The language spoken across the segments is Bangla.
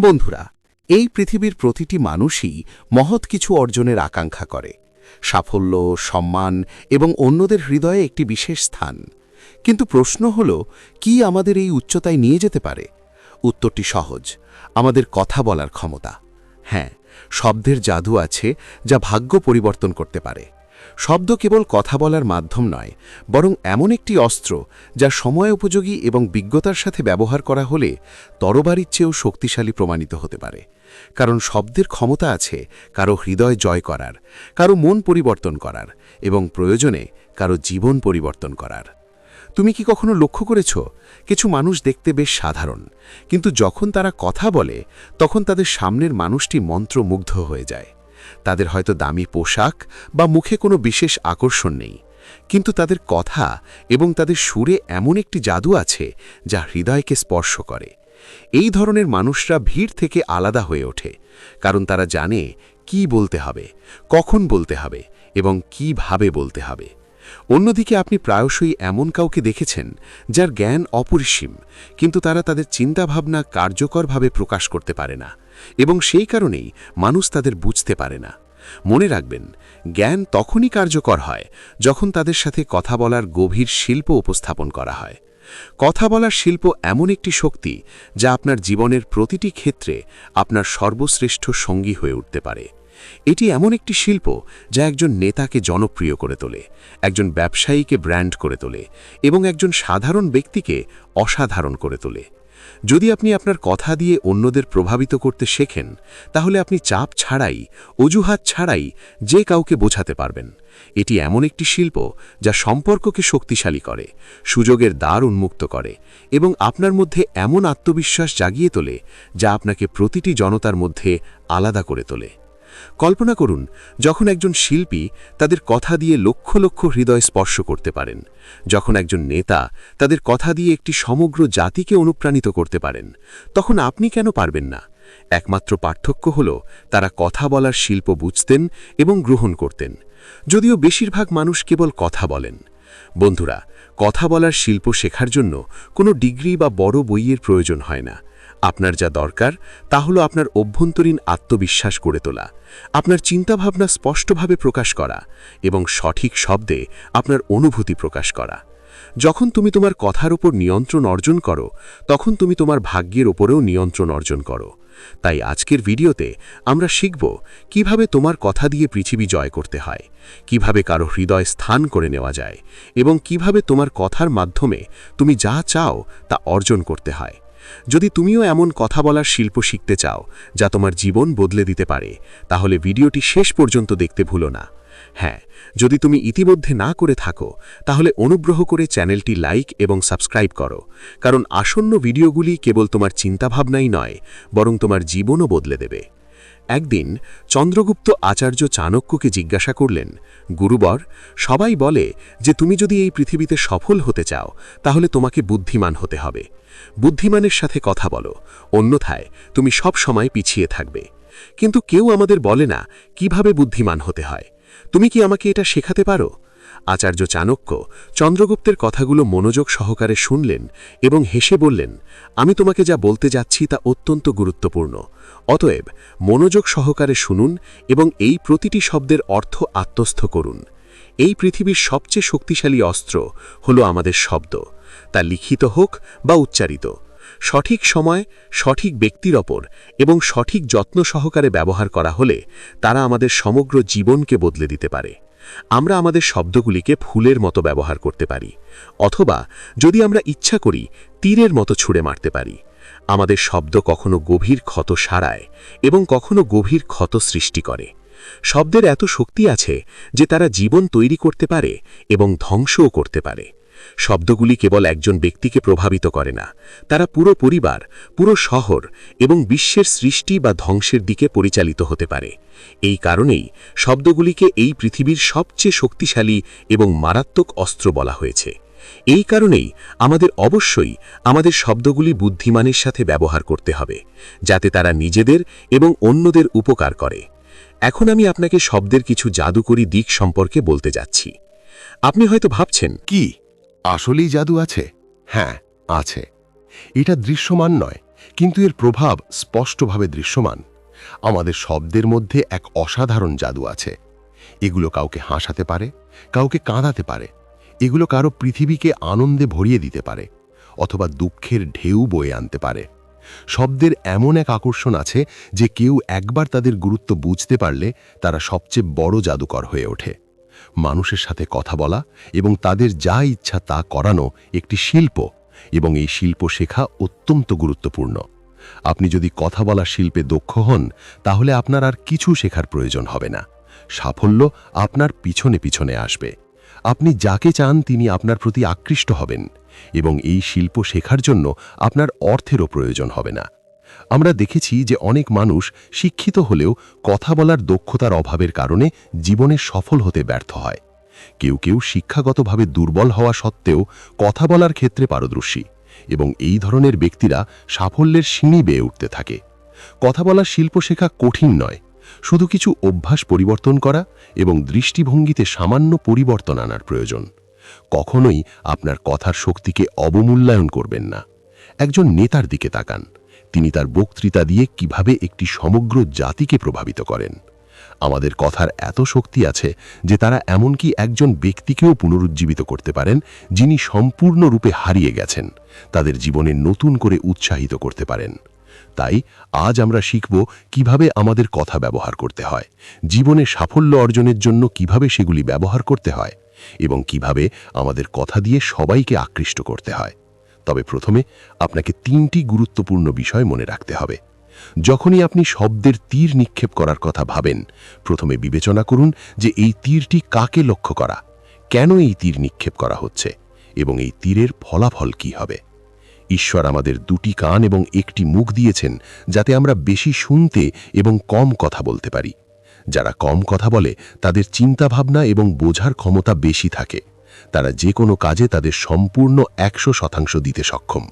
বন্ধুরা, এই পৃথিবীর প্রতিটি মানুষই মহৎ কিছু অর্জনের আকাঙ্ক্ষা করে। সাফল্য, সম্মান এবং অন্যদের হৃদয়ে একটি বিশেষ স্থান। কিন্তু প্রশ্ন হল, কি আমাদের এই উচ্চতায় নিয়ে যেতে পারে? উত্তরটি সহজ, আমাদের কথা বলার ক্ষমতা। হ্যাঁ, শব্দের জাদু আছে যা ভাগ্য পরিবর্তন করতে পারে। শব্দ কেবল কথা বলার মাধ্যম নয়, বরং এমন একটি অস্ত্র যা সময় উপযোগী এবং বিজ্ঞতার সাথে ব্যবহার করা হলে তরবারির চেয়েও শক্তিশালী প্রমাণিত হতে পারে। কারণ শব্দের ক্ষমতা আছে কারো হৃদয় জয় করার, কারো মন পরিবর্তন করার এবং প্রয়োজনে কারো জীবন পরিবর্তন করার। তুমি কি কখনো লক্ষ্য করেছ, কিছু মানুষ দেখতে বেশ সাধারণ, কিন্তু যখন তারা কথা বলে তখন তাদের সামনের মানুষটি মন্ত্রমুগ্ধ হয়ে যায়। তাদের হয়তো দামি পোশাক বা মুখে কোনো বিশেষ আকর্ষণ নেই, কিন্তু তাদের কথা এবং তাদের সুরে এমন একটি জাদু আছে যা হৃদয়কে স্পর্শ করে। এই ধরনের মানুষরা ভিড় থেকে আলাদা হয়ে ওঠে, কারণ তারা জানে কি বলতে হবে, কখন বলতে হবে এবং কিভাবে বলতে হবে। অন্যদিকে আপনি প্রায়শই এমন কাউকে দেখেছেন যার জ্ঞান অপরিসীম, কিন্তু তারা তাদের চিন্তাভাবনা কার্যকরভাবে প্রকাশ করতে পারে না, এবং সেই কারণেই মানুষ তাদের বুঝতে পারে না। মনে রাখবেন, জ্ঞান তখনই কার্যকর হয় যখন তাদের সাথে কথা বলার গভীর শিল্প উপস্থাপন করা হয়। কথা বলার শিল্প এমন একটি শক্তি যা আপনার জীবনের প্রতিটি ক্ষেত্রে আপনার সর্বশ্রেষ্ঠ সঙ্গী হয়ে উঠতে পারে। এটি এমন একটি শিল্প যা একজন নেতাকে জনপ্রিয় করে তোলে, একজন ব্যবসায়ীকে ব্র্যান্ড করে তোলে এবং একজন সাধারণ ব্যক্তিকে অসাধারণ করে তোলে। যদি আপনি আপনার কথা দিয়ে অন্যদের প্রভাবিত করতে শেখেন, তাহলে আপনি চাপ ছাড়াই, অজুহাত ছাড়াই যে কাউকে বোঝাতে পারবেন। এটি এমন একটি শিল্প যা সম্পর্ককে শক্তিশালী করে, সুযোগের দ্বার উন্মুক্ত করে এবং আপনার মধ্যে এমন আত্মবিশ্বাস জাগিয়ে তোলে যা আপনাকে প্রতিটি জনতার মধ্যে আলাদা করে তোলে। কল্পনা করুন, যখন একজন শিল্পী তাদের কথা দিয়ে লক্ষ লক্ষ হৃদয় স্পর্শ করতে পারেন, যখন একজন নেতা তাদের কথা দিয়ে একটি সমগ্র জাতিকে অনুপ্রাণিত করতে পারেন, তখন আপনি কেন পারবেন না? একমাত্র পার্থক্য হল তারা কথা বলার শিল্প বুঝতেন এবং গ্রহণ করতেন, যদিও বেশিরভাগ মানুষ কেবল কথা বলেন। বন্ধুরা, কথা বলার শিল্প শেখার জন্য কোনো ডিগ্রি বা বড় বইয়ের প্রয়োজন হয় না। আপনার যা দরকার তা হলো আপনার অভ্যন্তরীণ আত্মবিশ্বাস গড়ে তোলা, আপনার চিন্তাভাবনা স্পষ্টভাবে প্রকাশ করা এবং সঠিক শব্দে আপনার অনুভূতি প্রকাশ করা। যখন তুমি তোমার কথার উপর নিয়ন্ত্রণ অর্জন করো, তখন তুমি তোমার ভাগ্যের উপরেও নিয়ন্ত্রণ অর্জন করো। তাই আজকের ভিডিওতে আমরা শিখব কিভাবে তোমার কথা দিয়ে পৃথিবী জয় করতে হয়, কিভাবে কারো হৃদয় স্থান করে নেওয়া যায় এবং কিভাবে তোমার কথার মাধ্যমে তুমি যা চাও তা অর্জন করতে হয়। যদি তুমিও এমন কথা বলার শিল্প শিখতে চাও যা তোমার জীবন বদলে দিতে পারে, তাহলে ভিডিওটি শেষ পর্যন্ত দেখতে ভুলো না। হ্যাঁ, যদি তুমি ইতিমধ্যে না করে থাকো, তাহলে অনুগ্রহ করে চ্যানেলটি লাইক এবং সাবস্ক্রাইব করো, কারণ আসন্ন ভিডিওগুলি কেবল তোমার চিন্তাভাবনাই নয়, বরং তোমার জীবনও বদলে দেবে। একদিন চন্দ্রগুপ্ত আচার্য চাণক্যকে জিজ্ঞাসা করলেন, গুরুবর, সবাই বলে যে তুমি যদি এই পৃথিবীতে সফল হতে চাও, তাহলে তোমাকে বুদ্ধিমান হতে হবে। বুদ্ধিমানের সাথে কথা বলো, অন্যথায় তুমি সব সময় পিছিয়ে থাকবে। কিন্তু কেউ আমাদের বলে না কিভাবে বুদ্ধিমান হতে হয়। তুমি কি আমাকে এটা শেখাতে পারো? আচার্য চাণক্য চন্দ্রগুপ্তের কথাগুলো মনোযোগ সহকারে শুনলেন এবং হেসে বললেন, আমি তোমাকে যা বলতে যাচ্ছি তা অত্যন্ত গুরুত্বপূর্ণ। অতএব মনোযোগ সহকারে শুনুন এবং এই প্রতিটি শব্দের অর্থ আত্মস্থ করুন। এই পৃথিবীর সবচেয়ে শক্তিশালী অস্ত্র হলো আমাদের শব্দ, তা লিখিত হোক বা উচ্চারিত। সঠিক সময়, সঠিক ব্যক্তির ওপর এবং সঠিক যত্ন সহকারে ব্যবহার করা হলে তারা আমাদের সমগ্র জীবনকে বদলে দিতে পারে। আমরা আমাদের শব্দগুলিকে ফুলের মতো ব্যবহার করতে পারি, অথবা যদি আমরা ইচ্ছা করি তীরের মতো ছুঁড়ে মারতে পারি। আমাদের শব্দ কখনো গভীর ক্ষত সারায় এবং কখনো গভীর ক্ষত সৃষ্টি করে। শব্দের এত শক্তি আছে যে তারা জীবন তৈরি করতে পারে এবং ধ্বংসও করতে পারে। শব্দগুলি কেবল একজন ব্যক্তিকে প্রভাবিত করে না, তারা পুরো পরিবার, পুরো শহর এবং বিশ্বের সৃষ্টি বা ধ্বংসের দিকে পরিচালিত হতে পারে। এই কারণেই শব্দগুলিকে এই পৃথিবীর সবচেয়ে শক্তিশালী এবং মারাত্মক অস্ত্র বলা হয়েছে। এই কারণেই আমাদের অবশ্যই আমাদের শব্দগুলি বুদ্ধিমানের সাথে ব্যবহার করতে হবে, যাতে তারা নিজেদের এবং অন্যদের উপকার করে। এখন আমি আপনাকে শব্দের কিছু জাদুকরী দিক সম্পর্কে বলতে যাচ্ছি। আপনি হয়তো ভাবছেন, কি আসলেই জাদু আছে? হ্যাঁ, আছে। এটা দৃশ্যমান নয়, কিন্তু এর প্রভাব স্পষ্টভাবে দৃশ্যমান। আমাদের শব্দের মধ্যে এক অসাধারণ জাদু আছে। এগুলো কাউকে হাসাতে পারে, কাউকে কাঁদাতে পারে। এগুলো কারো পৃথিবীকে আনন্দে ভরিয়ে দিতে পারে, অথবা দুঃখের ঢেউ বয়ে আনতে পারে। শব্দের এমন এক আকর্ষণ আছে যে কেউ একবার তাদের গুরুত্ব বুঝতে পারলে তারা সবচেয়ে বড় জাদুকর হয়ে ওঠে। মানুষের সাথে কথা বলা এবং তাদের যা ইচ্ছা তা করানো একটি শিল্প, এবং এই শিল্প শেখা অত্যন্ত গুরুত্বপূর্ণ। আপনি যদি কথা বলার শিল্পে দক্ষ হন, তাহলে আপনার আর কিছু শেখার প্রয়োজন হবে না। সাফল্য আপনার পিছনে পিছনে আসবে। আপনি যাকে চান তিনি আপনার প্রতি আকৃষ্ট হবেন, এবং এই শিল্প শেখার জন্য আপনার অর্থেরও প্রয়োজন হবে না। আমরা দেখেছি যে অনেক মানুষ শিক্ষিত হলেও কথা বলার দক্ষতার অভাবের কারণে জীবনে সফল হতে ব্যর্থ হয়। কেউ কেউ শিক্ষাগতভাবে দুর্বল হওয়া সত্ত্বেও কথা বলার ক্ষেত্রে পারদর্শী, এবং এই ধরনের ব্যক্তিরা সাফল্যের সিঁড়ি বেয়ে উঠতে থাকে। কথা বলার শিল্প শেখা কঠিন নয়, শুধু কিছু অভ্যাস পরিবর্তন করা এবং দৃষ্টিভঙ্গিতে সামান্য পরিবর্তন আনার প্রয়োজন। কখনোই আপনার কথার শক্তিকে অবমূল্যায়ন করবেন না। একজন নেতার দিকে তাকান, তিনি তার বক্তৃতা দিয়ে কিভাবে একটি সমগ্র জাতিকে প্রভাবিত করেন। আমাদের কথার এত শক্তি আছে যে তারা এমনকি একজন ব্যক্তিকেও পুনরুজ্জীবিত করতে পারেন যিনি সম্পূর্ণরূপে হারিয়ে গেছেন, তাদের জীবনে নতুন করে উৎসাহিত করতে পারেন। তাই আজ আমরা শিখব কিভাবে আমাদের কথা ব্যবহার করতে হয়, জীবনে সাফল্য অর্জনের জন্য কিভাবে সেগুলি ব্যবহার করতে হয়, এবং কিভাবে আমাদের কথা দিয়ে সবাইকে আকৃষ্ট করতে হয়। তবে প্রথমে আপনাকে 3টি গুরুত্বপূর্ণ বিষয় মনে রাখতে হবে। যখনই আপনি শব্দের তীর নিক্ষেপ করার কথা ভাবেন, প্রথমে বিবেচনা করুন যে এই তীরটি কাকে লক্ষ্য করা, কেন এই তীর নিক্ষেপ করা হচ্ছে, এবং এই তীরের ফলাফল কি হবে। ঈশ্বর আমাদের 2টি কান এবং একটি মুখ দিয়েছেন যাতে আমরা বেশি শুনতে এবং কম কথা বলতে পারি। যারা কম কথা বলে তাদের চিন্তাভাবনা এবং বোঝার ক্ষমতা বেশি থাকে। তারা যে কোনো কাজে তাদের সম্পূর্ণ 100% দিতে সক্ষম।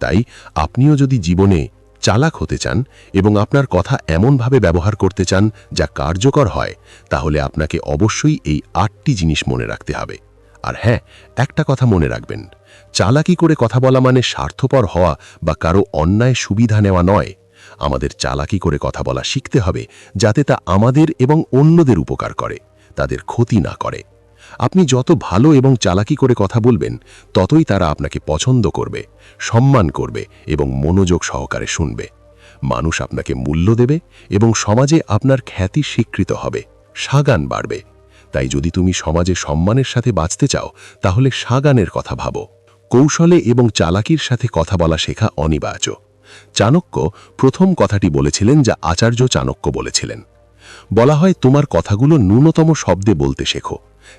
তাই আপনিও যদি জীবনে চালাক হতে চান এবং আপনার কথা এমনভাবে ব্যবহার করতে চান যা কার্যকর হয়, তাহলে আপনাকে অবশ্যই এই 8টি জিনিস মনে রাখতে হবে। আর হ্যাঁ, একটা কথা মনে রাখবেন, চালাকি করে কথা বলা মানে স্বার্থপর হওয়া বা কারো অন্যায় সুবিধা নেওয়া নয়। আমাদের চালাকি করে কথা বলা শিখতে হবে যাতে তা আমাদের এবং অন্যদের উপকার করে, তাদের ক্ষতি না করে। আপনি যত ভালো এবং চালাকি করে কথা বলবেন, ততই তারা আপনাকে পছন্দ করবে, সম্মান করবে এবং মনোযোগ সহকারে শুনবে। মানুষ আপনাকে মূল্য দেবে এবং সমাজে আপনার খ্যাতি স্বীকৃত হবে, সাগান বাড়বে। তাই যদি তুমি সমাজে সম্মানের সাথে বাঁচতে চাও, তাহলে সাগানের কথা ভাবো। কৌশলে এবং চালাকির সাথে কথা বলা শেখা অনিবার্য। চাণক্য প্রথম কথাটি বলেছিলেন যা আচার্য চাণক্য বলেছিলেন। বলা হয়, তোমার কথাগুলো ন্যূনতম শব্দে বলতে শেখো,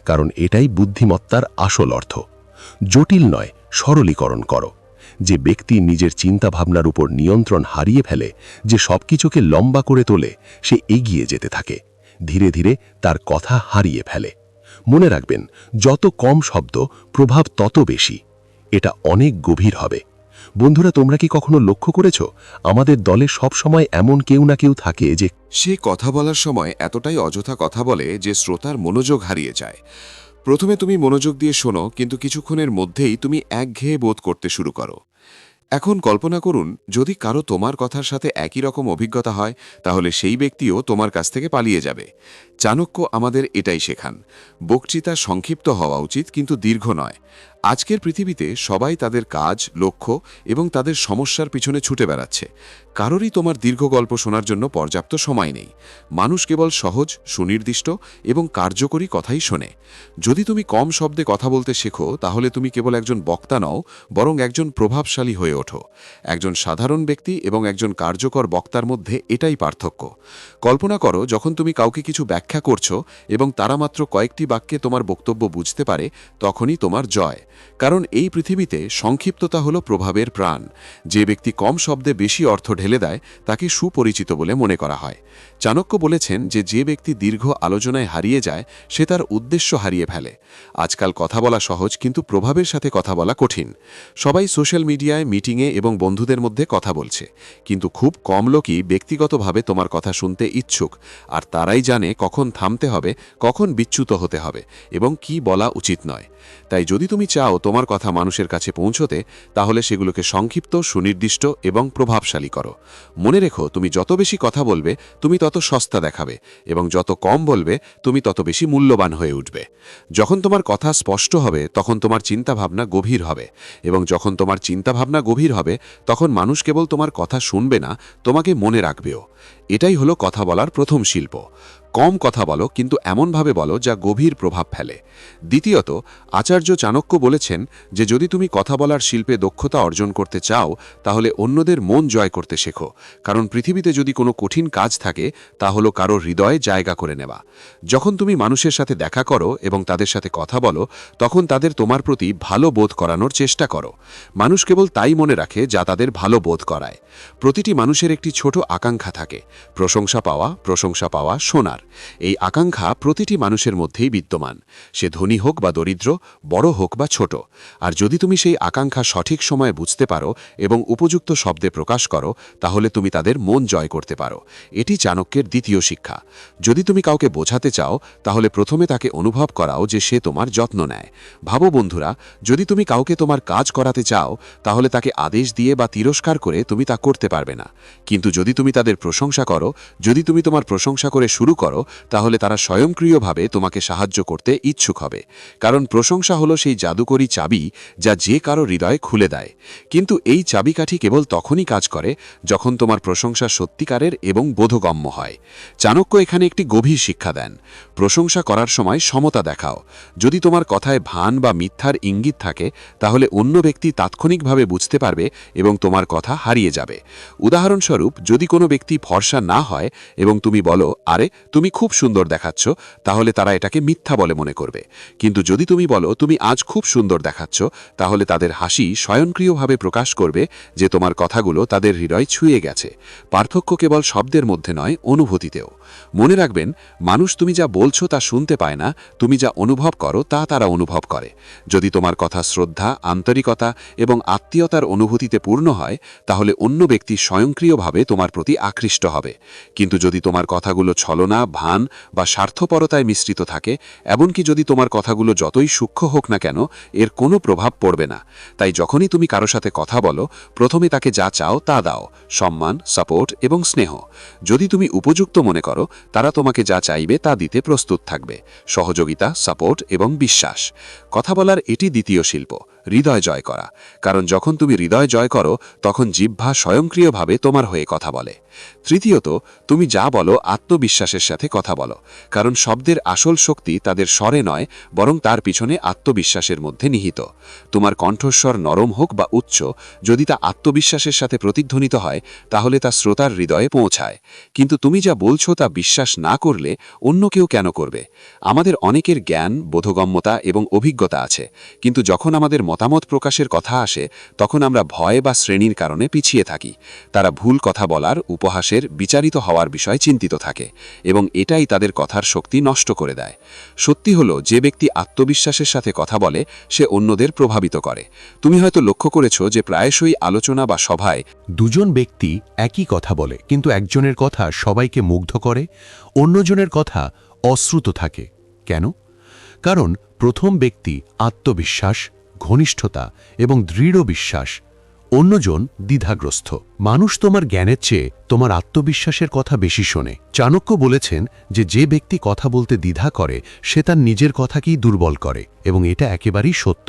কারণ এটাই বুদ্ধিমত্তার আসল অর্থ। জটিল নয়, সরলীকরণ করো। যে ব্যক্তি নিজের চিন্তাভাবনার উপর নিয়ন্ত্রণ হারিয়ে ফেলে, যে সবকিছুকে লম্বা করে তোলে, সে এগিয়ে যেতে থাকে, ধীরে ধীরে তার কথা হারিয়ে ফেলে। মনে রাখবেন, যত কম শব্দ, প্রভাব তত বেশি। এটা অনেক গভীর হবে। বন্ধুরা, তোমরা কি কখনো লক্ষ্য করেছ, আমাদের দলে সব সময় এমন কেউ না কেউ থাকে যে সে কথা বলার সময় এতটাই অযথা কথা বলে যে শ্রোতার মনোযোগ হারিয়ে যায়। প্রথমে তুমি মনোযোগ দিয়ে শোনো, কিন্তু কিছুক্ষণের মধ্যেই তুমি একঘেয়ে বোধ করতে শুরু করো। এখন কল্পনা করুন, যদি কারো তোমার কথার সাথে একই রকম অভিজ্ঞতা হয়, তাহলে সেই ব্যক্তিও তোমার কাছ থেকে পালিয়ে যাবে। চাণক্য আমাদের এটাই শেখান। বক্তৃতা সংক্ষিপ্ত হওয়া উচিত, কিন্তু দীর্ঘ নয়। আজকের পৃথিবীতে সবাই তাদের কাজ, লক্ষ্য এবং তাদের সমস্যার পিছনে ছুটে বেড়াচ্ছে। কারোরই তোমার দীর্ঘ গল্প শোনার জন্য পর্যাপ্ত সময় নেই। মানুষ কেবল সহজ, সুনির্দিষ্ট এবং কার্যকরী কথাই শোনে। যদি তুমি কম শব্দে কথা বলতে শেখো, তাহলে তুমি কেবল একজন বক্তা নও, বরং একজন প্রভাবশালী হয়ে ওঠো। একজন সাধারণ ব্যক্তি এবং একজন কার্যকর বক্তার মধ্যে এটাই পার্থক্য। কল্পনা করো, যখন তুমি কাউকে কিছু ব্যাখ্যা করছো এবং তারা মাত্র কয়েকটি বাক্যে তোমার বক্তব্য বুঝতে পারে, তখনই তোমার জয়। কারণ এই পৃথিবীতে সংক্ষিপ্ততা হলো প্রভাবের প্রাণ। যে ব্যক্তি কম শব্দে বেশি অর্থ ঢেলে দেয়, তাকে সুপরিচিত বলে মনে করা হয়। চাণক্য বলেছেন যে ব্যক্তি দীর্ঘ আলোচনায় হারিয়ে যায়, সে তার উদ্দেশ্য হারিয়ে ফেলে। আজকাল কথা বলা সহজ, কিন্তু প্রভাবের সাথে কথা বলা কঠিন। সবাই সোশ্যাল মিডিয়ায়, মিটিংয়ে এবং বন্ধুদের মধ্যে কথা বলছে, কিন্তু খুব কম লোকই ব্যক্তিগতভাবে তোমার কথা শুনতে ইচ্ছুক। আর তারাই জানে কখন থামতে হবে, কখন বিচ্যুত হতে হবে এবং কি বলা উচিত নয়। তাই যদি তুমি চাও চাও তোমার কথা মানুষের কাছে পৌঁছতে, তাহলে সেগুলোকে সংক্ষিপ্ত, সুনির্দিষ্ট এবং প্রভাবশালী করো। মনে রেখো, তুমি যত বেশি কথা বলবে তুমি তত সস্তা দেখাবে, এবং যত কম বলবে তুমি তত বেশি মূল্যবান হয়ে উঠবে। যখন তোমার কথা স্পষ্ট হবে তখন তোমার চিন্তাভাবনা গভীর হবে, এবং যখন তোমার চিন্তাভাবনা গভীর হবে তখন মানুষ কেবল তোমার কথা শুনবে না, তোমাকে মনে রাখবেও। এটাই হলো কথা বলার প্রথম শিল্প। কম কথা বলো, কিন্তু এমনভাবে বলো যা গভীর প্রভাব ফেলে। দ্বিতীয়ত, আচার্য চাণক্য বলেছেন যে যদি তুমি কথা বলার শিল্পে দক্ষতা অর্জন করতে চাও তাহলে অন্যদের মন জয় করতে শেখো, কারণ পৃথিবীতে যদি কোনো কঠিন কাজ থাকে তা হলো কারো হৃদয়ে জায়গা করে নেওয়া। যখন তুমি মানুষের সাথে দেখা করো এবং তাদের সাথে কথা বলো তখন তাদের তোমার প্রতি ভালো বোধ করানোর চেষ্টা করো। মানুষ কেবল তাই মনে রাখে যা তাদের ভালো বোধ করায়। প্রতিটি মানুষের একটি ছোট আকাঙ্ক্ষা থাকে, প্রশংসা পাওয়া, শোনার। এই আকাঙ্ক্ষা প্রতিটি মানুষের মধ্যেই বিদ্যমান, সে ধনী হোক বা দরিদ্র, বড় হোক বা ছোট। আর যদি তুমি সেই আকাঙ্ক্ষা সঠিক সময়ে বুঝতে পারো এবং উপযুক্ত শব্দে প্রকাশ করো তাহলে তুমি তাদের মন জয় করতে পারো। এটি চাণক্যের দ্বিতীয় শিক্ষা। যদি তুমি কাউকে বোঝাতে চাও তাহলে প্রথমে তাকে অনুভব করাও যে সে তোমার যত্ন নেয়। ভাবো বন্ধুরা, যদি তুমি কাউকে তোমার কাজ করাতে চাও তাহলে তাকে আদেশ দিয়ে বা তিরস্কার করে তুমি তা করতে পারবে না। কিন্তু যদি তুমি তাদের প্রশংসা করো, যদি তুমি তোমার প্রশংসা করে শুরু করো, তাহলে তারা স্বয়ংক্রিয়ভাবে তোমাকে সাহায্য করতে ইচ্ছুক হবে। কারণ প্রশংসা হলো সেই জাদুকরী চাবি যা যে কারো হৃদয় খুলে দেয়। কিন্তু এই চাবিকাঠি কেবল তখনই কাজ করে যখন তোমার প্রশংসা সত্যিকারের এবং বোধগম্য হয়। চাণক্য এখানে একটি গভীর শিক্ষা দেন। প্রশংসা করার সময় সমতা দেখাও। যদি তোমার কথায় ভান বা মিথ্যার ইঙ্গিত থাকে তাহলে অন্য ব্যক্তি তাৎক্ষণিকভাবে বুঝতে পারবে এবং তোমার কথা হারিয়ে যাবে। উদাহরণস্বরূপ, যদি কোনো ব্যক্তি ফর্সা না হয় এবং তুমি বলো, আরে তুমি খুব সুন্দর দেখাচ্ছ, তাহলে তারা এটাকে মিথ্যা বলে মনে করবে। কিন্তু যদি তুমি বলো তুমি আজ খুব সুন্দর দেখাচ্ছ, তাহলে তাদের হাসি স্বয়ংক্রিয়ভাবে প্রকাশ করবে যে তোমার কথাগুলো তাদের হৃদয় ছুঁয়ে গেছে। পার্থক্য কেবল শব্দের মধ্যে নয়, অনুভূতিতেও। মনে রাখবেন, মানুষ তুমি যা বলছো তা শুনতে পায় না, তুমি যা অনুভব করো তা তারা অনুভব করে। যদি তোমার কথা শ্রদ্ধা, আন্তরিকতা এবং আত্মীয়তার অনুভূতিতে পূর্ণ হয় তাহলে অন্য ব্যক্তি স্বয়ংক্রিয়ভাবে তোমার প্রতি আকৃষ্ট হবে। কিন্তু যদি তোমার কথাগুলো ছলনা, ভান বা স্বার্থপরতায় মিশ্রিত থাকে, এমনকি যদি তোমার কথাগুলো যতই সূক্ষ্ম হোক না কেন, এর কোনো প্রভাব পড়বে না। তাই যখনই তুমি কারো সাথে কথা বলো, প্রথমে তাকে যা চাও তা দাও, সম্মান, সাপোর্ট এবং স্নেহ। যদি তুমি উপযুক্ত মনে করো, তারা তোমাকে যা চাইবে তা দিতে প্রস্তুত থাকবে, সহযোগিতা, সাপোর্ট এবং বিশ্বাস। কথা বলার এটি দ্বিতীয় শিল্প, হৃদয় জয় করা। কারণ যখন তুমি হৃদয় জয় করো তখন জিহ্বা স্বয়ংক্রিয়ভাবে তোমার হয়ে কথা বলে। তৃতীয়ত, তুমি যা বলো আত্মবিশ্বাসের সাথে কথা বলো, কারণ শব্দের আসল শক্তি তাদের স্বরে নয় বরং তার পিছনে আত্মবিশ্বাসের মধ্যে নিহিত। তোমার কণ্ঠস্বর নরম হোক বা উচ্চ, যদি তা আত্মবিশ্বাসের সাথে প্রতিধ্বনিত হয় তাহলে তা শ্রোতার হৃদয়ে পৌঁছায়। কিন্তু তুমি যা বলছো তা বিশ্বাস না করলে অন্য কেউ কেন করবে? আমাদের অনেকের জ্ঞান, বোধগম্যতা এবং অভিজ্ঞতা আছে, কিন্তু যখন আমাদের মতামত প্রকাশের কথা আসে তখন আমরা ভয় বা শ্রেণীর কারণে পিছিয়ে থাকি। তারা ভুল কথা বলার, উপহাসের, বিচারিত হওয়ার বিষয়ে চিন্তিত থাকে এবং এটাই তাদের কথার শক্তি নষ্ট করে দেয়। সত্যি হলো, যে ব্যক্তি আত্মবিশ্বাসের সাথে কথা বলে সে অন্যদের প্রভাবিত করে। তুমি হয়তো লক্ষ্য করেছো যে প্রায়শই আলোচনা বা সভায় দুজন ব্যক্তি একই কথা বলে, কিন্তু একজনের কথা সবাইকে মুগ্ধ করে, অন্যজনের কথা অশ্রুত থাকে। কেন? কারণ প্রথম ব্যক্তি আত্মবিশ্বাস, ঘনিষ্ঠতা এবং দৃঢ় বিশ্বাস, অন্যজন দ্বিধাগ্রস্ত। মানুষ তোমার জ্ঞানের চেয়ে তোমার আত্মবিশ্বাসের কথা বেশি শোনে। চাণক্য বলেছেন যে যে ব্যক্তি কথা বলতে দ্বিধা করে সে তার নিজের কথাকেই দুর্বল করে, এবং এটা একেবারেই সত্য।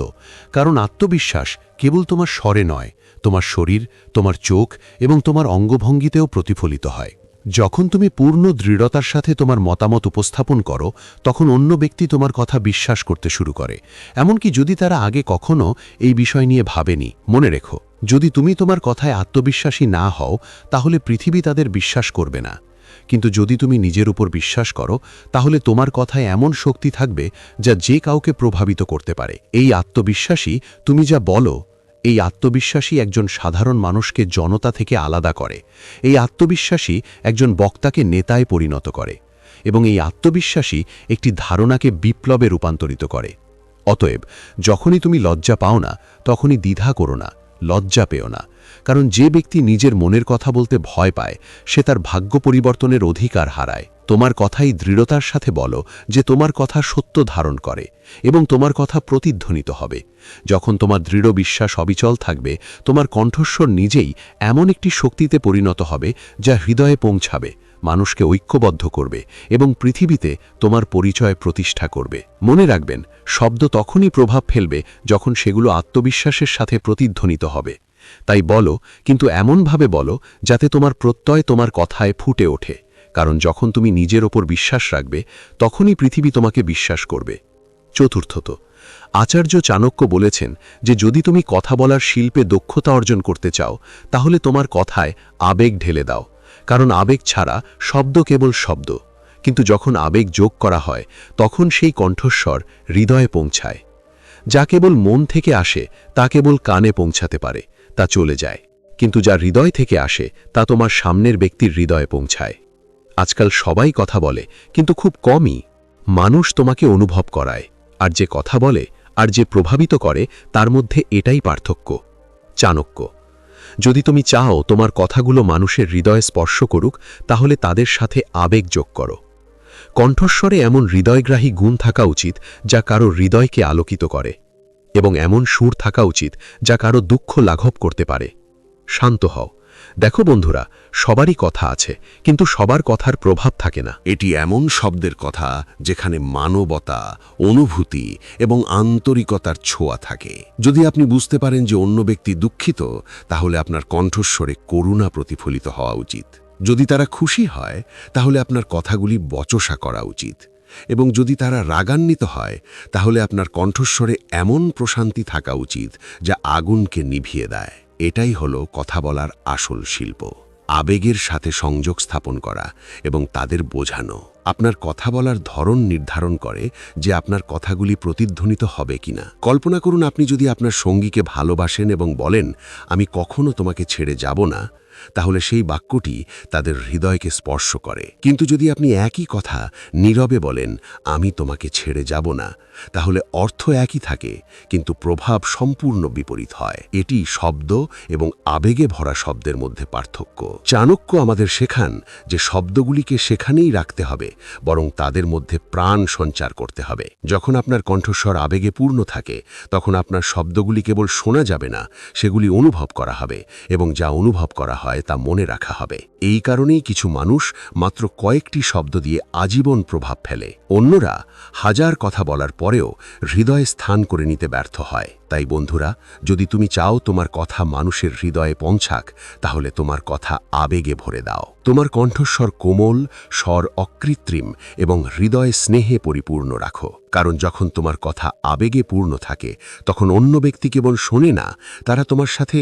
কারণ আত্মবিশ্বাস কেবল তোমার স্বরে নয়, তোমার শরীর, তোমার চোখ এবং তোমার অঙ্গভঙ্গিতেও প্রতিফলিত হয়। যখন তুমি পূর্ণ দৃঢ়তার সাথে তোমার মতামত উপস্থাপন করো তখন অন্য ব্যক্তি তোমার কথা বিশ্বাস করতে শুরু করে, এমনকি যদি তারা আগে কখনো এই বিষয় নিয়ে ভাবেনি। মনে রেখো, যদি তুমি তোমার কথায় আত্মবিশ্বাসী না হও তাহলে পৃথিবী তাদের বিশ্বাস করবে না। কিন্তু যদি তুমি নিজের উপর বিশ্বাস করো তাহলে তোমার কথায় এমন শক্তি থাকবে যা যে কাউকে প্রভাবিত করতে পারে। এই আত্মবিশ্বাসী তুমি যা বলো, এই আত্মবিশ্বাসী একজন সাধারণ মানুষকে জনতা থেকে আলাদা করে। এই আত্মবিশ্বাসী একজন বক্তাকে নেতায় পরিণত করে, এবং এই আত্মবিশ্বাসী একটি ধারণাকে বিপ্লবে রূপান্তরিত করে। অতএব যখনই তুমি লজ্জা পাও না তখনই দ্বিধা করো না, লজ্জা পেও না। কারণ যে ব্যক্তি নিজের মনের কথা বলতে ভয় পায় সে তার ভাগ্য পরিবর্তনের অধিকার হারায়। তোমার কথাই দৃঢ়তার সাথে বলো যে তোমার কথা সত্য ধারণ করে এবং তোমার কথা প্রতিধ্বনিত হবে। যখন তোমার দৃঢ় বিশ্বাস অবিচল থাকবে, তোমার কণ্ঠস্বর নিজেই এমন একটি শক্তিতে পরিণত হবে যা হৃদয়ে পৌঁছাবে, মানুষকে ঐক্যবদ্ধ করবে এবং পৃথিবীতে তোমার পরিচয় প্রতিষ্ঠা করবে। মনে রাখবেন, শব্দ তখনই প্রভাব ফেলবে যখন সেগুলো আত্মবিশ্বাসের সাথে প্রতিধ্বনিত হবে। তাই বলো, কিন্তু এমনভাবে বলো যাতে তোমার প্রত্যয় তোমার কথায় ফুটে ওঠে, কারণ যখন তুমি নিজের ওপর বিশ্বাস রাখবে তখনই পৃথিবী তোমাকে বিশ্বাস করবে। চতুর্থত, আচার্য চাণক্য বলেছেন যে যদি তুমি কথা বলার শিল্পে দক্ষতা অর্জন করতে চাও তাহলে তোমার কথায় আবেগ ঢেলে দাও, কারণ আবেগ ছাড়া শব্দ কেবল শব্দ, কিন্তু যখন আবেগ যোগ করা হয় তখন সেই কণ্ঠস্বর হৃদয়ে পৌঁছায়। যা কেবল মন থেকে আসে তা কেবল কানে পৌঁছাতে পারে, তা চলে যায়, কিন্তু যা হৃদয় থেকে আসে তা তোমার সামনের ব্যক্তির হৃদয়ে পৌঁছায়। আজকাল সবাই কথা বলে, কিন্তু খুব কমই মানুষ তোমাকে অনুভব করায়, আর যে কথা বলে আর যে প্রভাবিত করে তার মধ্যে এটাই পার্থক্য। চাণক্য: যদি তুমি চাও তোমার কথাগুলো মানুষের হৃদয়ে স্পর্শ করুক, তাহলে তাদের সাথে আবেগ যোগ করো। কণ্ঠস্বরে এমন হৃদয়গ্রাহী গুণ থাকা উচিত যা কারো হৃদয়কে আলোকিত করে, এবং এমন সুর থাকা উচিত যা কারো দুঃখ লাঘব করতে পারে। শান্ত হও। দেখো বন্ধুরা, সবারই কথা আছে, কিন্তু সবার কথার প্রভাব থাকে না। এটি এমন শব্দের কথা যেখানে মানবতা, অনুভূতি এবং আন্তরিকতার ছোঁয়া থাকে। যদি আপনি বুঝতে পারেন যে অন্য ব্যক্তি দুঃখিত, তাহলে আপনার কণ্ঠস্বরে করুণা প্রতিফলিত হওয়া উচিত। যদি তারা খুশি হয়, তাহলে আপনার কথাগুলি বচসা করা উচিত। এবং যদি তারা রাগান্বিত হয়, তাহলে আপনার কণ্ঠস্বরে এমন প্রশান্তি থাকা উচিত যা আগুনকে নিভিয়ে দেয়। এটাই হলো কথা বলার আসল শিল্প, আবেগের সাথে সংযোগ স্থাপন করা এবং তাদের বোঝানো। আপনার কথা বলার ধরন নির্ধারণ করে যে আপনার কথাগুলি প্রতিধ্বনিত হবে কিনা। কল্পনা করুন, আপনি যদি আপনার সঙ্গীকে ভালোবাসেন এবং বলেন, আমি কখনো তোমাকে ছেড়ে যাব না, তাহলে সেই বাক্যটি তাদের হৃদয়কে স্পর্শ করে। কিন্তু যদি আপনি একই কথা নীরবে বলেন, আমি তোমাকে ছেড়ে যাব না, তাহলে অর্থ একই থাকে, কিন্তু প্রভাব সম্পূর্ণ বিপরীত হয়। এটি শব্দ এবং আবেগে ভরা শব্দের মধ্যে পার্থক্য। চাণক্য আমাদের শেখান যে শব্দগুলিকে সেখানেই রাখতে হবে, বরং তাদের মধ্যে প্রাণ সঞ্চার করতে হবে। যখন আপনার কণ্ঠস্বর আবেগে পূর্ণ থাকে, তখন আপনার শব্দগুলি কেবল শোনা যাবে না, সেগুলি অনুভব করা হবে, এবং যা অনুভব করা হয় তা মনে রাখা হবে। এই কারণেই কিছু মানুষ মাত্র কয়েকটি শব্দ দিয়ে আজীবন প্রভাব ফেলে, অন্যরা হাজার কথা বলার পরেও হৃদয়ে স্থান করে নিতে ব্যর্থ হয়। তাই বন্ধুরা, যদি তুমি চাও তোমার কথা মানুষের হৃদয়ে পৌঁছাক, তাহলে তোমার কথা আবেগে ভরে দাও। তোমার কণ্ঠস্বর কোমল, স্বর অকৃত্রিম এবং হৃদয়ে স্নেহে পরিপূর্ণ রাখো, কারণ যখন তোমার কথা আবেগে পূর্ণ থাকে তখন অন্য ব্যক্তি কেবল শোনে না, তারা তোমার সাথে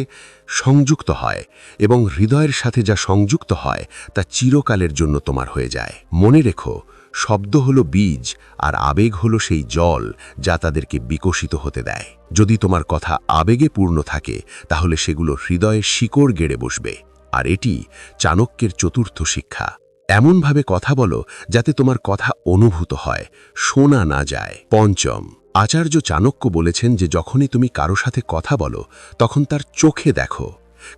সংযুক্ত হয়, এবং হৃদয়ের সাথে যা সংযুক্ত হয় তা চিরকালের জন্য তোমার হয়ে যায়। মনে রেখো, শব্দ হলো বীজ, আর আবেগ হলো সেই জল যা তাদেরকে বিকশিত হতে দেয়। যদি তোমার কথা আবেগে পূর্ণ থাকে, তাহলে সেগুলো হৃদয়ে শিকড় গেড়ে বসবে। আর এটি চাণক্যের চতুর্থ শিক্ষা। এমনভাবে কথা বলো যাতে তোমার কথা অনুভূত হয়, শোনা না যায়। পঞ্চম, আচার্য চাণক্য বলেছেন যে যখনই তুমি কারো সাথে কথা বলো, তখন তার চোখে দেখো,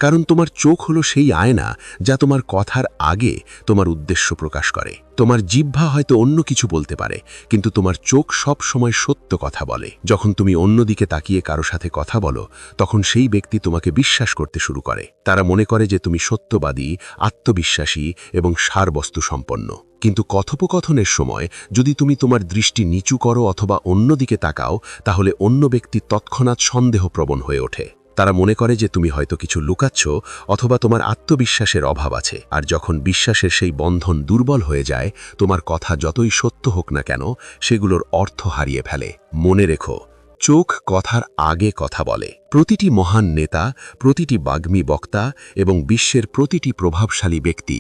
কারণ তোমার চোখ হলো সেই আয়না যা তোমার কথার আগে তোমার উদ্দেশ্য প্রকাশ করে। তোমার জিহ্বা হয়তো অন্য কিছু বলতে পারে, কিন্তু তোমার চোখ সব সময় সত্য কথা বলে। যখন তুমি অন্যদিকে তাকিয়ে কারো সাথে কথা বলো, তখন সেই ব্যক্তি তোমাকে বিশ্বাস করতে শুরু করে। তারা মনে করে যে তুমি সত্যবাদী, আত্মবিশ্বাসী এবং সারবস্তু সম্পন্ন। কিন্তু কথোপকথনের সময় যদি তুমি তোমার দৃষ্টি নিচু করো অথবা অন্যদিকে তাকাও, তাহলে অন্য ব্যক্তি তৎক্ষণাৎ সন্দেহপ্রবণ হয়ে ওঠে। তারা মনে করে যে তুমি হয়তো কিছু লুকাচ্ছ অথবা তোমার আত্মবিশ্বাসের অভাব আছে। আর যখন বিশ্বাসের সেই বন্ধন দুর্বল হয়ে যায়, তোমার কথা যতই সত্য হোক না কেন, সেগুলোর অর্থ হারিয়ে ফেলে। মনে রেখো, চোখ কথার আগে কথা বলে। প্রতিটি মহান নেতা, প্রতিটি বাগ্মী বক্তা এবং বিশ্বের প্রতিটি প্রভাবশালী ব্যক্তি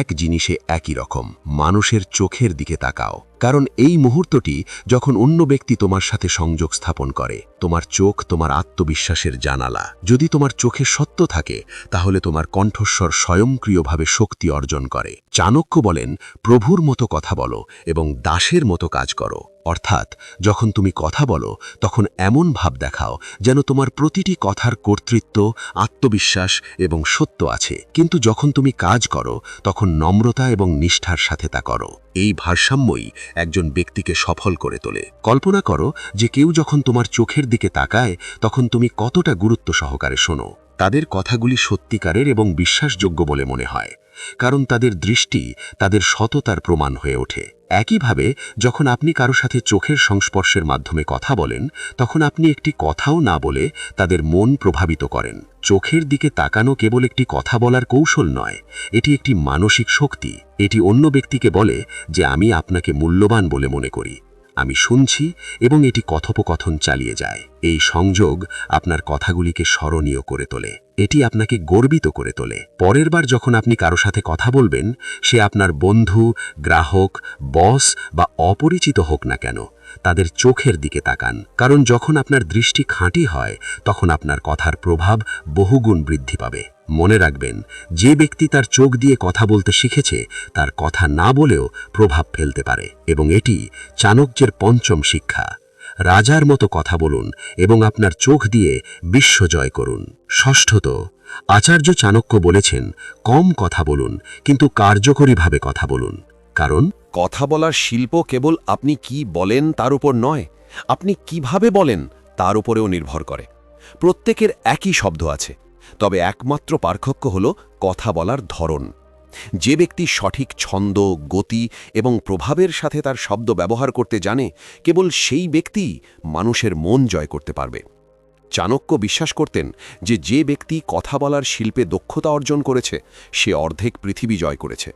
এক জিনিসে একই রকম: মানুষের চোখের দিকে তাকাও। কারণ এই মুহূর্তটি যখন অন্য ব্যক্তি তোমার সাথে সংযোগ স্থাপন করে, তোমার চোখ তোমার আত্মবিশ্বাসের জানালা। যদি তোমার চোখে সত্য থাকে, তাহলে তোমার কণ্ঠস্বর স্বয়ংক্রিয়ভাবে শক্তি অর্জন করে। চাণক্য বলেন, প্রভুর মতো কথা বলো এবং দাসের মতো কাজ করো। অর্থাৎ যখন তুমি কথা বলো, তখন এমন ভাব দেখাও যেন তোমার প্রতি প্রতিটি কথার কর্তৃত্ব, আত্মবিশ্বাস এবং সত্য আছে, কিন্তু যখন তুমি কাজ করো তখন নম্রতা এবং নিষ্ঠার সাথে তা করো। এই ভারসাম্যই একজন ব্যক্তিকে সফল করে তোলে। কল্পনা করো যে কেউ যখন তোমার চোখের দিকে তাকায় তখন তুমি কতটা গুরুত্ব সহকারে শোনো। তাদের কথাগুলি সত্যিকারের এবং বিশ্বাসযোগ্য বলে মনে হয়, কারণ তাদের দৃষ্টি তাদের সততার প্রমাণ হয়ে ওঠে। একইভাবে যখন আপনি কারো সাথে চোখের সংস্পর্শের মাধ্যমে কথা বলেন, তখন আপনি একটি কথাও না বলে তাদের মন প্রভাবিত করেন। চোখের দিকে তাকানো কেবল একটি কথা বলার কৌশল নয়, এটি একটি মানসিক শক্তি। এটি অন্য ব্যক্তিকে বলে যে আমি আপনাকে মূল্যবান বলে মনে করি, আমি শুনছি, এবং এটি কথোপকথন চালিয়ে যায়। এই সংযোগ আপনার কথাগুলিকে স্মরণীয় করে তোলে, এটি আপনাকে গর্বিত করে তোলে। পরের বার যখন আপনি কারো সাথে কথা বলবেন, সে আপনার বন্ধু, গ্রাহক, বস বা অপরিচিত হোক না কেন, তাদের চোখের দিকে তাকান, কারণ যখন আপনার দৃষ্টি খাঁটি হয় তখন আপনার কথার প্রভাব বহুগুণ বৃদ্ধি পাবে। মনে রাখবেন, যে ব্যক্তি তার চোখ দিয়ে কথা বলতে শিখেছে তার কথা না বলেও প্রভাব ফেলতে পারে, এবং এটি চাণক্যের পঞ্চম শিক্ষা। রাজার মতো কথা বলুন এবং আপনার চোখ দিয়ে বিশ্ব জয় করুন। ষষ্ঠত, আচার্য চাণক্য বলেছেন, কম কথা বলুন কিন্তু কার্যকরীভাবে কথা বলুন। কারণ কথা বলার শিল্প কেবল আপনি কি বলেন তার উপর নয়, আপনি কিভাবে বলেন তার উপরেও নির্ভর করে। প্রত্যেকের একই শব্দ আছে, তবে একমাত্র পার্থক্য হল কথা বলার ধরন। যে ব্যক্তি সঠিক ছন্দ, গতি এবং প্রভাবের সাথে তার শব্দ ব্যবহার করতে জানে, কেবল সেই ব্যক্তি মানুষের মন জয় করতে পারবে। চাণক্য বিশ্বাস করতেন যে যে ব্যক্তি কথা বলার শিল্পে দক্ষতা অর্জন করেছে সে অর্ধেক পৃথিবী জয় করেছে।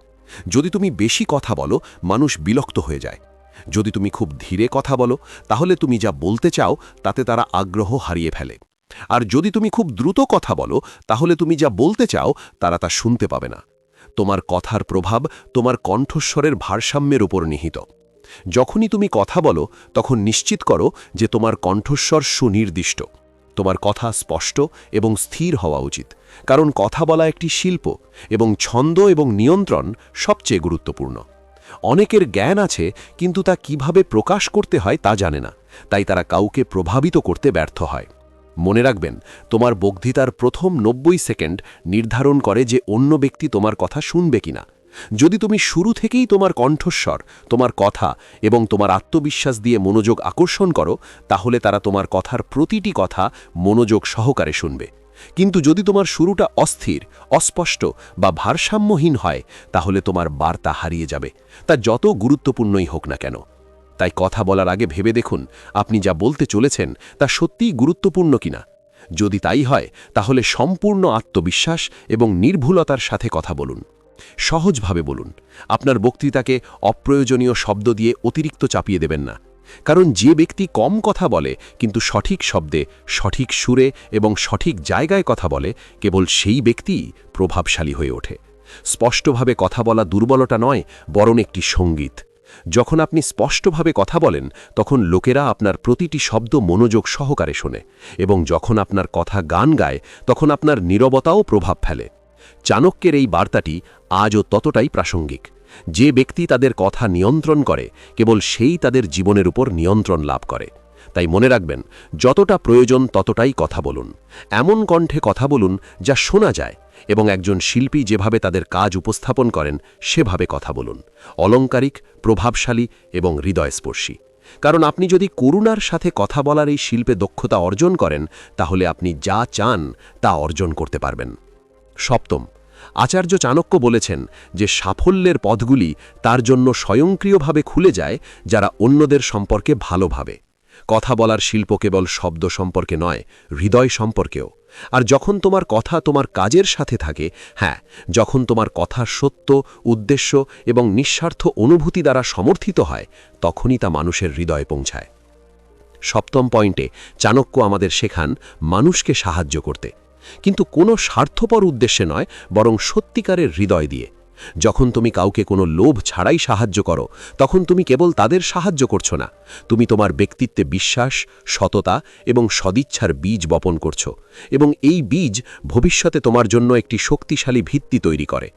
যদি তুমি বেশি কথা বলো, মানুষ বিরক্ত হয়ে যায়। যদি তুমি খুব ধীরে কথা বলো, তাহলে তুমি যা বলতে চাও তাতে তারা আগ্রহ হারিয়ে ফেলে। আর যদি তুমি খুব দ্রুত কথা বলো, তাহলে তুমি যা বলতে চাও তারা তা শুনতে পাবে না। তোমার কথার প্রভাব তোমার কণ্ঠস্বরের ভারসাম্যের উপর নিহিত। যখনই তুমি কথা বলো, তখন নিশ্চিত করো যে তোমার কণ্ঠস্বর সুনির্দিষ্ট। তোমার কথা স্পষ্ট এবং স্থির হওয়া উচিত, কারণ কথা বলা একটি শিল্প এবং ছন্দ এবং নিয়ন্ত্রণ সবচেয়ে গুরুত্বপূর্ণ। অনেকের জ্ঞান আছে, কিন্তু তা কিভাবে প্রকাশ করতে হয় তা জানে না, তাই তারা কাউকে প্রভাবিত করতে ব্যর্থ হয়। মনে রাখবেন, তোমার বক্তৃতার প্রথম 90 সেকেন্ড নির্ধারণ করে যে অন্য ব্যক্তি তোমার কথা শুনবে কিনা। যদি তুমি শুরু থেকেই তোমার কণ্ঠস্বর, তোমার কথা এবং তোমার আত্মবিশ্বাস দিয়ে মনোযোগ আকর্ষণ করো, তাহলে তারা তোমার কথার প্রতিটি কথা মনোযোগ সহকারে শুনবে। কিন্তু যদি তোমার শুরুটা অস্থির, অস্পষ্ট বা ভারসাম্যহীন হয়, তাহলে তোমার বার্তা হারিয়ে যাবে, তা যত গুরুত্বপূর্ণই হোক না কেন। তাই কথা বলার আগে ভেবে দেখুন আপনি যা বলতে চলেছেন তা সত্যিই গুরুত্বপূর্ণ কিনা। যদি তাই হয়, তাহলে সম্পূর্ণ আত্মবিশ্বাস এবং নির্ভুলতার সাথে কথা বলুন। সহজভাবে বলুন। আপনার বক্তৃতাকে অপ্রয়োজনীয় শব্দ দিয়ে অতিরিক্ত চাপিয়ে দেবেন না, কারণ যে ব্যক্তি কম কথা বলে কিন্তু সঠিক শব্দে, সঠিক সুরে এবং সঠিক জায়গায় কথা বলে, কেবল সেই ব্যক্তিই প্রভাবশালী হয়ে ওঠে। স্পষ্টভাবে কথা বলা দুর্বলতা নয়, বরং একটি সঙ্গীত। যখন আপনি স্পষ্টভাবে কথা বলেন, তখন লোকেরা আপনার প্রতিটি শব্দ মনোযোগ সহকারে শোনে, এবং যখন আপনার কথা গান গায়, তখন আপনার নীরবতাও প্রভাব ফেলে। চাণক্যের এই বার্তাটি আজও ততটাই প্রাসঙ্গিক। যে ব্যক্তি তাদের কথা নিয়ন্ত্রণ করে, কেবল সেই তাদের জীবনের উপর নিয়ন্ত্রণ লাভ করে। তাই মনে রাখবেন, যতটা প্রয়োজন ততটাই কথা বলুন। এমন কণ্ঠে কথা বলুন যা শোনা যায়, এবং একজন শিল্পী যেভাবে তাদের কাজ উপস্থাপন করেন সেভাবে কথা বলুন। অলংকারিক, প্রভাবশালী এবং হৃদয়স্পর্শী। কারণ আপনি যদি করুণার সাথে কথা বলার এই শিল্পে দক্ষতা অর্জন করেন, তাহলে আপনি যা চান তা অর্জন করতে পারবেন। সপ্তম, আচার্য চাণক্য বলেছেন যে সাফল্যের পথগুলি তার জন্য স্বয়ংক্রিয়ভাবে খুলে যায় যারা অন্যদের সম্পর্কে ভালোভাবে। কথা বলার শিল্প কেবল শব্দ সম্পর্কে নয়, হৃদয় সম্পর্কেও। আর যখন তোমার কথা তোমার কাজের সাথে থাকে, হ্যাঁ, যখন তোমার কথা সত্য, উদ্দেশ্য এবং নিঃস্বার্থ অনুভূতি দ্বারা সমর্থিত হয়, তখনই তা মানুষের হৃদয়ে পৌঁছায়। সপ্তম পয়েন্টে চাণক্য আমাদের শেখান মানুষকে সাহায্য করতে, কিন্তু কোনো স্বার্থপর উদ্দেশ্যে নয়, বরং সত্যিকারের হৃদয় দিয়ে। যখন তুমি কাউকে কোনো লোভ ছাড়াই সাহায্য করো, তখন তুমি কেবল তাদের সাহায্য করছো না, তুমি তোমার ব্যক্তিত্বে বিশ্বাস, সততা এবং সদিচ্ছার বীজ বপন করছো, এবং এই বীজ ভবিষ্যতে তোমার জন্য একটি শক্তিশালী ভিত্তি তৈরি করে।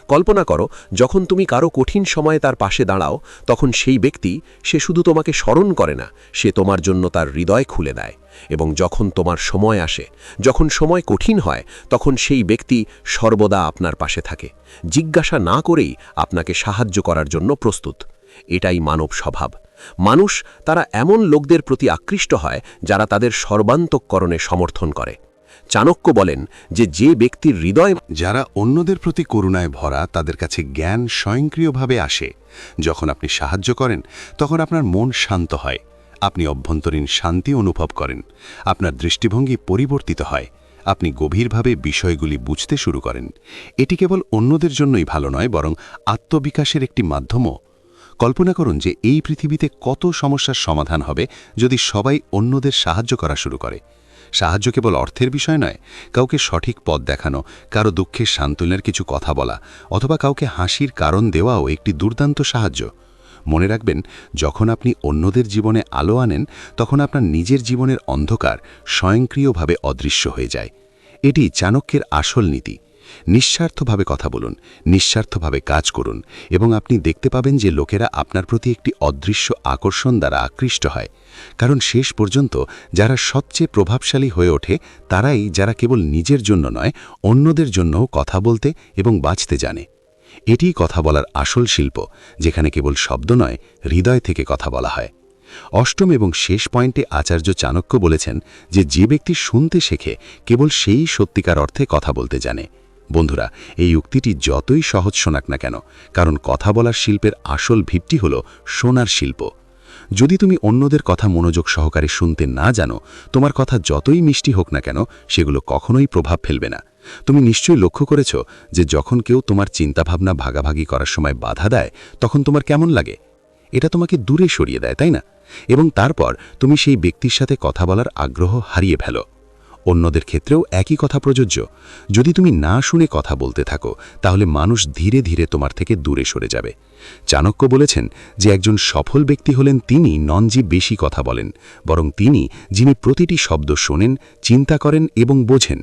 কল্পনা করো, যখন তুমি কারো কঠিন সময়ে তার পাশে দাঁড়াও, তখন সেই ব্যক্তি, সে শুধু তোমাকে স্মরণ করে না, সে তোমার জন্য তার হৃদয় খুলে দেয়। এবং যখন তোমার সময় আসে, যখন সময় কঠিন হয়, তখন সেই ব্যক্তি সর্বদা আপনার পাশে থাকে, জিজ্ঞাসা না করেই আপনাকে সাহায্য করার জন্য প্রস্তুত। এটাই মানব স্বভাব। মানুষ, তারা এমন লোকদের প্রতি আকৃষ্ট হয় যারা তাদের সর্বান্তঃকরণে সমর্থন করে। চাণক্য বলেন যে ব্যক্তির হৃদয়, যারা অন্যদের প্রতি করুণায় ভরা, তাদের কাছে জ্ঞান স্বয়ংক্রিয়ভাবে আসে। যখন আপনি সাহায্য করেন, তখন আপনার মন শান্ত হয়, আপনি অভ্যন্তরীণ শান্তি অনুভব করেন, আপনার দৃষ্টিভঙ্গি পরিবর্তিত হয়, আপনি গভীরভাবে বিষয়গুলি বুঝতে শুরু করেন। এটি কেবল অন্যদের জন্যই ভালো নয়, বরং আত্মবিকাশের একটি মাধ্যমও। কল্পনা করুন যে এই পৃথিবীতে কত সমস্যার সমাধান হবে যদি সবাই অন্যদের সাহায্য করা শুরু করে। সাহায্য কেবল অর্থের বিষয় নয়, কাউকে সঠিক পথ দেখানো, কারো দুঃখের সান্ত্বনের কিছু কথা বলা, অথবা কাউকে হাসির কারণ দেওয়াও একটি দুর্দান্ত সাহায্য। মনে রাখবেন, যখন আপনি অন্যদের জীবনে আলো আনেন, তখন আপনার নিজের জীবনের অন্ধকার স্বয়ংক্রিয়ভাবে অদৃশ্য হয়ে যায়। এটি চাণক্যের আসল নীতি। নিঃস্বার্থভাবে কথা বলুন, নিঃস্বার্থভাবে কাজ করুন, এবং আপনি দেখতে পাবেন যে লোকেরা আপনার প্রতি একটি অদৃশ্য আকর্ষণ দ্বারা আকৃষ্ট হয়। কারণ শেষ পর্যন্ত যারা সবচেয়ে প্রভাবশালী হয়ে ওঠে, তারাই যারা কেবল নিজের জন্য নয়, অন্যদের জন্যও কথা বলতে এবং বাঁচতে জানে। এটিই কথা বলার আসল শিল্প, যেখানে কেবল শব্দ নয়, হৃদয় থেকে কথা বলা হয়। অষ্টম এবং শেষ পয়েন্টে আচার্য চাণক্য বলেছেন যে ব্যক্তি শুনতে শেখে, কেবল সেই সত্যিকার অর্থে কথা বলতে জানে। বন্ধুরা, এই উক্তিটি যতই সহজ শোনাক না কেন, কারণ কথা বলার শিল্পের আসল ভিত্তি হল শোনার শিল্প। যদি তুমি অন্যদের কথা মনোযোগ সহকারে শুনতে না জানো, তোমার কথা যতই মিষ্টি হোক না কেন, সেগুলো কখনোই প্রভাব ফেলবে না। তুমি নিশ্চয়ই লক্ষ্য করেছ যে যখন কেউ তোমার চিন্তাভাবনা ভাগাভাগি করার সময় বাধা দেয়, তখন তোমার কেমন লাগে? এটা তোমাকে দূরে সরিয়ে দেয়, তাই না? এবং তারপর তুমি সেই ব্যক্তির সাথে কথা বলার আগ্রহ হারিয়ে ফেলো। অন্যদের ক্ষেত্রেও একই কথা প্রযোজ্য। যদি তুমি না শুনে কথা বলতে থাকো, তাহলে মানুষ ধীরে ধীরে তোমার থেকে দূরে সরে যাবে। চাণক্য বলেছেন যে একজন সফল ব্যক্তি হলেন তিনি নন যে বেশি কথা বলেন, বরং তিনি যিনি প্রতিটি শব্দ শোনেন, চিন্তা করেন এবং বোঝেন।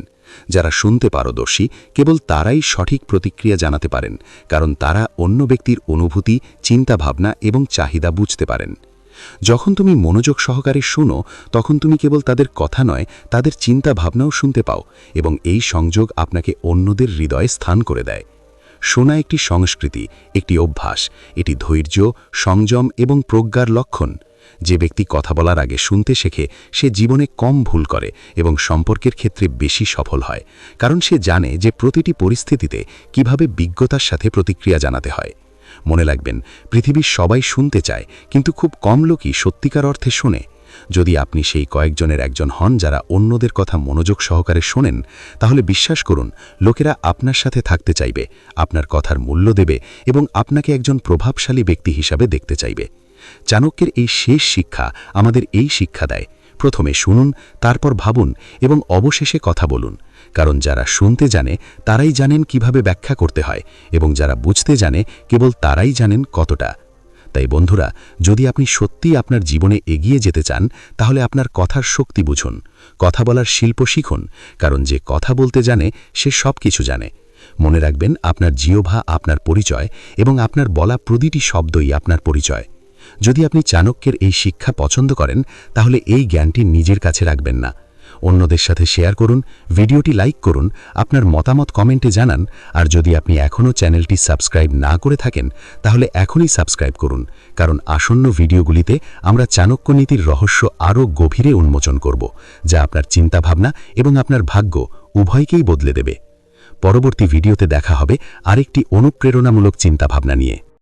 যারা শুনতে পারদর্শী, কেবল তারাই সঠিক প্রতিক্রিয়া জানাতে পারেন, কারণ তারা অন্য ব্যক্তির অনুভূতি, চিন্তাভাবনা এবং চাহিদা বুঝতে পারেন। যখন তুমি মনোযোগ সহকারে শোনো, তখন তুমি কেবল তাদের কথা নয়, তাদের চিন্তা ভাবনাও শুনতে পাও, এবং এই সংযোগ আপনাকে অন্যদের হৃদয়ে স্থান করে দেয়। শোনা একটি সংস্কৃতি, একটি অভ্যাস। এটি ধৈর্য, সংযম এবং প্রজ্ঞার লক্ষণ। যে ব্যক্তি কথা বলার আগে শুনতে শেখে, সে জীবনে কম ভুল করে এবং সম্পর্কের ক্ষেত্রে বেশি সফল হয়, কারণ সে জানে যে প্রতিটি পরিস্থিতিতে কিভাবে বিজ্ঞতার সাথে প্রতিক্রিয়া জানাতে হয়। মনে রাখবেন, পৃথিবীর সবাই শুনতে চায়, কিন্তু খুব কম লোকই সত্যিকার অর্থে শোনে। যদি আপনি সেই কয়েকজনের একজন হন যারা অন্যদের কথা মনোযোগ সহকারে শোনেন, তাহলে বিশ্বাস করুন, লোকেরা আপনার সাথে থাকতে চাইবে, আপনার কথার মূল্য দেবে এবং আপনাকে একজন প্রভাবশালী ব্যক্তি হিসাবে দেখতে চাইবে। চাণক্যের এই শেষ শিক্ষা আমাদের এই শিক্ষা দেয়, প্রথমে শুনুন, তারপর ভাবুন এবং অবশেষে কথা বলুন। কারণ যারা শুনতে জানে, তারাই জানেন কিভাবে ব্যাখ্যা করতে হয়, এবং যারা বুঝতে জানে, কেবল তারাই জানেন কতটা। তাই বন্ধুরা, যদি আপনি সত্যিই আপনার জীবনে এগিয়ে যেতে চান, তাহলে আপনার কথার শক্তি বুঝুন, কথা বলার শিল্প শিখুন, কারণ যে কথা বলতে জানে, সে সব কিছু জানে। মনে রাখবেন, আপনার জিহ্বা আপনার পরিচয়, এবং আপনার বলা প্রতিটি শব্দই আপনার পরিচয়। যদি আপনি চাণক্যের এই শিক্ষা পছন্দ করেন, তাহলে এই জ্ঞানটি নিজের কাছে রাখবেন না, অন্যদের সাথে শেয়ার করুন, ভিডিওটি লাইক করুন, আপনার মতামত কমেন্টে জানান। আর যদি আপনি এখনও চ্যানেলটি সাবস্ক্রাইব না করে থাকেন, তাহলে এখনই সাবস্ক্রাইব করুন, কারণ আসন্ন ভিডিওগুলিতে আমরা চাণক্য নীতির রহস্য আরও গভীরে উন্মোচন করব, যা আপনার চিন্তাভাবনা এবং আপনার ভাগ্য উভয়কেই বদলে দেবে। পরবর্তী ভিডিওতে দেখা হবে আরেকটি অনুপ্রেরণামূলক চিন্তাভাবনা নিয়ে।